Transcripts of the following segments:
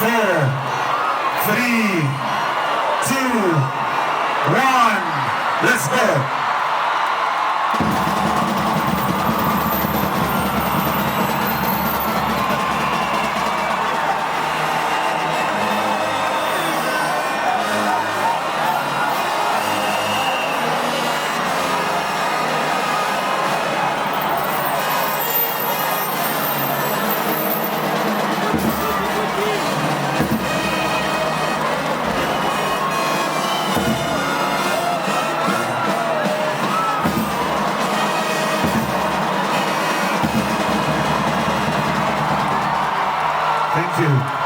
1. Let's go. Thank you.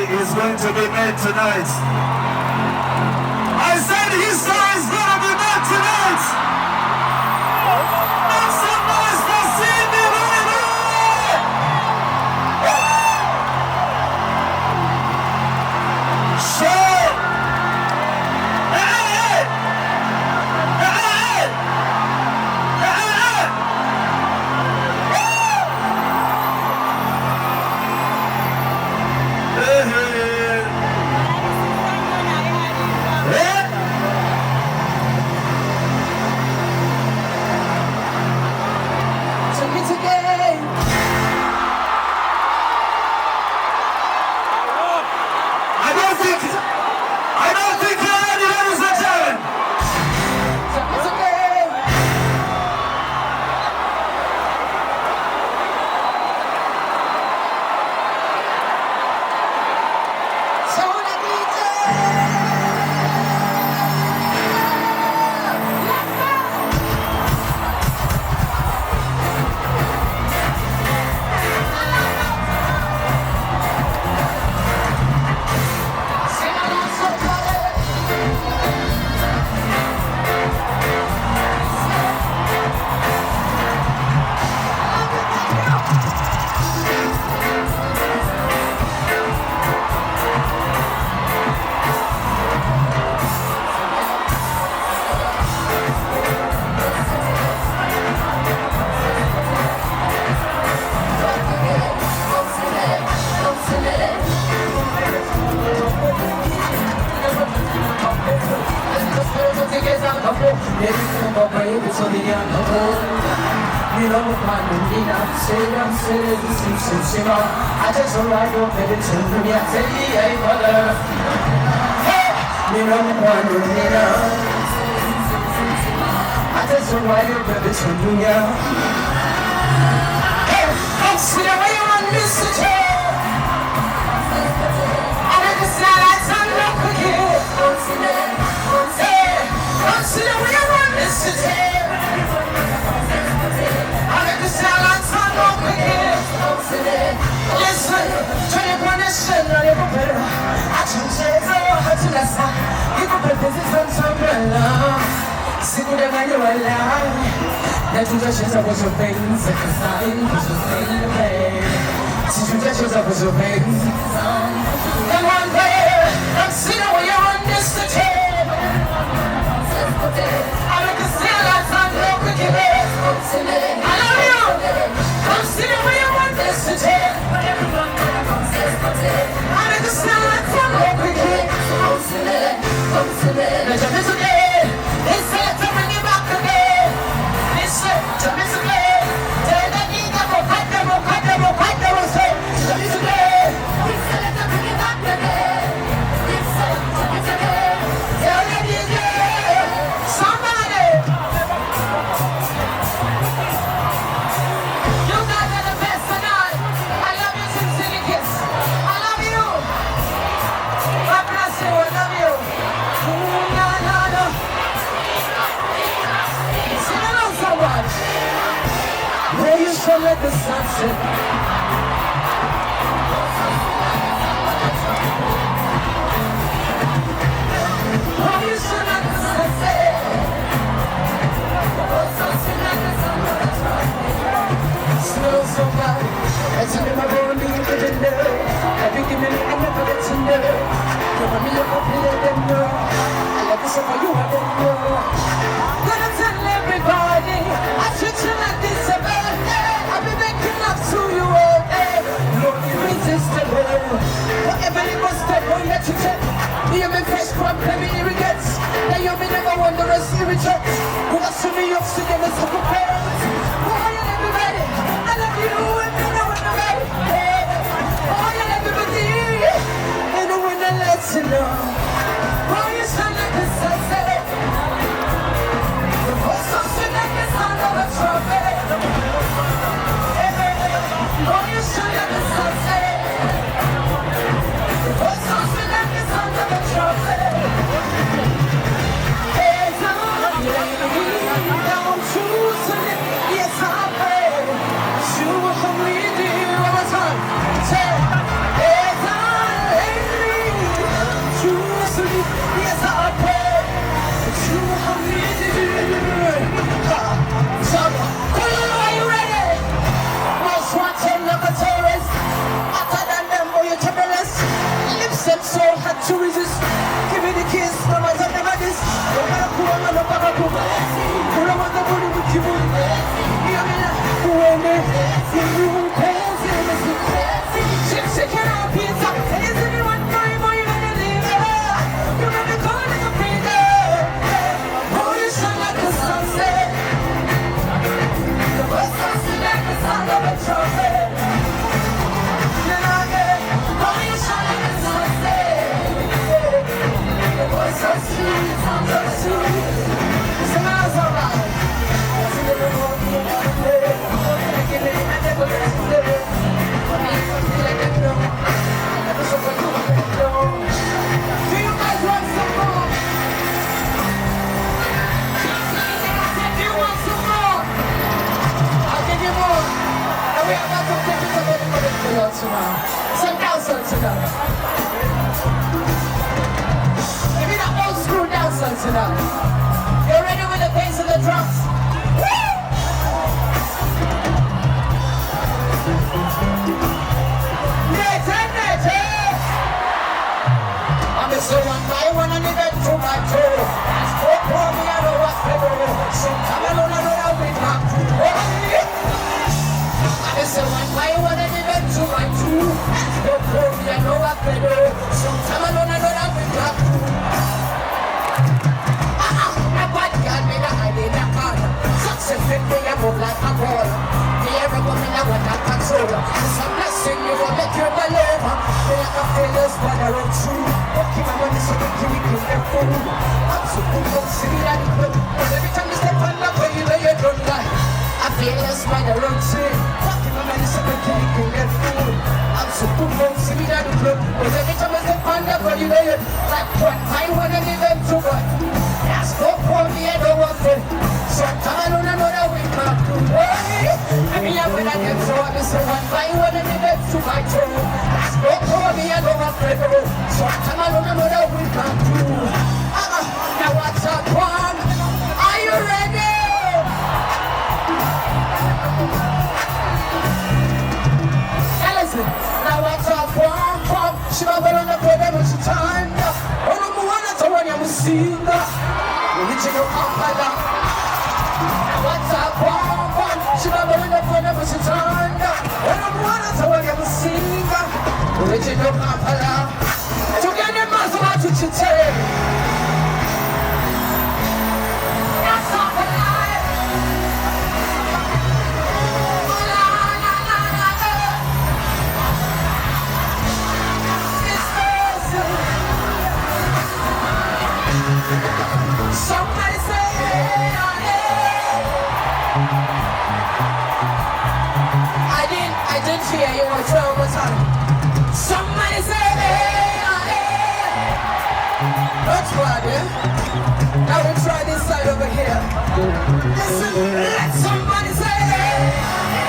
Is going to be made tonight. I said history is going to be made tonight. Make some noise for Cindy, baby! So, I just arrived on the children, I tell you, hey, mother. I just arrived on the children, hey, I'm sitting where you want this to change. I let the slides on the cookie. I'm sitting where you want this to change. I let the slides on the cookie. Listen, try to punish it, not even better. I choose it, so I to the side. You can put this in some umbrella. See what I mean, you're alive. That you just use up with your things. Because I was your thing to play. See you just use up with your things. And one day, I'm sitting where you're on this to take. I look at still like some low cookie. I love you. I'm sitting where you want this to take. I make a sound like some low cookie. Now jump is again. They said to bring you back again. They said jump is again. Tell that nigga go cut them, go cut them, go cut them, go say jump is again. They said to bring you back again. They said jump is again. Tell that nigga somebody. You guys are the best tonight. I love you since City Kiss. I love you. God bless you. I love you. Sing along so much. Where you shall let the sunset. Where you shall let the sunset. Smells so bad. It's in my bone, you didn't know. Everything in it, I never let you know. You're a million of them know. I love you so for you, I don't know. Gonna tell everybody I treat you like this a birthday. I'll be making love to you all day. Lord, irresistible. Whatever you must take, oh, let you take. You make fresh crop, let me irrigate. Now you may never wonder a spiritual. Who got to me oxygen and some parents. Who are you, everybody? I love you and I know when I'm ready. Oh, you everybody. And I wanna let you know. Oh, you shine like the sunset. The voice of sin like the sound of a trumpet. Oh, you shine like the sunset. The voice of sin like the sound of a trumpet. Hey, don't choose to live. Yes, I pray. You will come with you all the time. Say, hey, choose to live. Yes, I pray. You will come with you. Kololo, are you ready? Most wanted, never terrorist. Hotter than them, boy, you're terrorist. Lips them so hard to resist. Give me the kiss, no matter never this. No matter who I'm no matter who. Who don't want the booty with you. You mean when you crazy, she cannot be top. Is anyone crying or you gonna leave her? You got me calling like a freedom. Oh, you shine like the sunset. The voice of sin like the sound of a trumpet. Oh, you shine like the sunset. The voice of sin, the sound of a trumpet. Smells alright. Some dancehall tonight. Give me that old school dancehall tonight. You ready with the bass and the drums? I'm a so one by one and even to my toe. Spoke for me, I know what's better. Some alone, I know how we talk. I'm a so one by one and even to my two. Spoke for me, I know what's better. Some alone, I know how we talk. I got me that. I'm so good from city and club. But every time you step on the way you lay it on like I feel a smile around say fucking my medicine and can get food. I'm so good from city and club. But every time I step on the way you lay it like one I wanna live in too much. That's go for me I don't want it. Sometimes I don't know that we can't do it. I mean I'm when I get so I miss one I wanna live in too much. That's go for me I don't want it. Sometimes I don't know that we can't do it. Now what's up one? Are you ready? Now what's up, pom she va per una cosa non si taglia non mi vuole trovare a musinga non dice che appalla now what's up, pom she va per una cosa non si taglia non mi vuole trovare a musinga non dice che appalla tu vieni in mezzo a tutti te Somebody say, I didn't hear you. I'll try one more time. Somebody say, that's right, yeah? Now we'll try this side over here. Listen, let somebody say,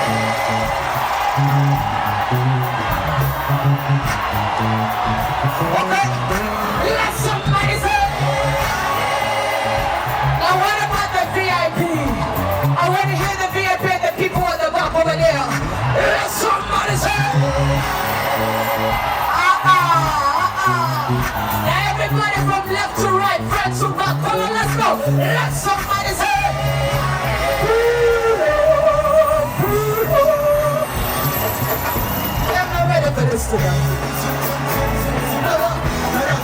okay, let somebody say. Now what about the VIP? I want to hear the VIP and the people at the back over there. Let somebody say. Now everybody from left to right, front to back, come on, let's go. Let somebody say. I'm not ready for this tonight.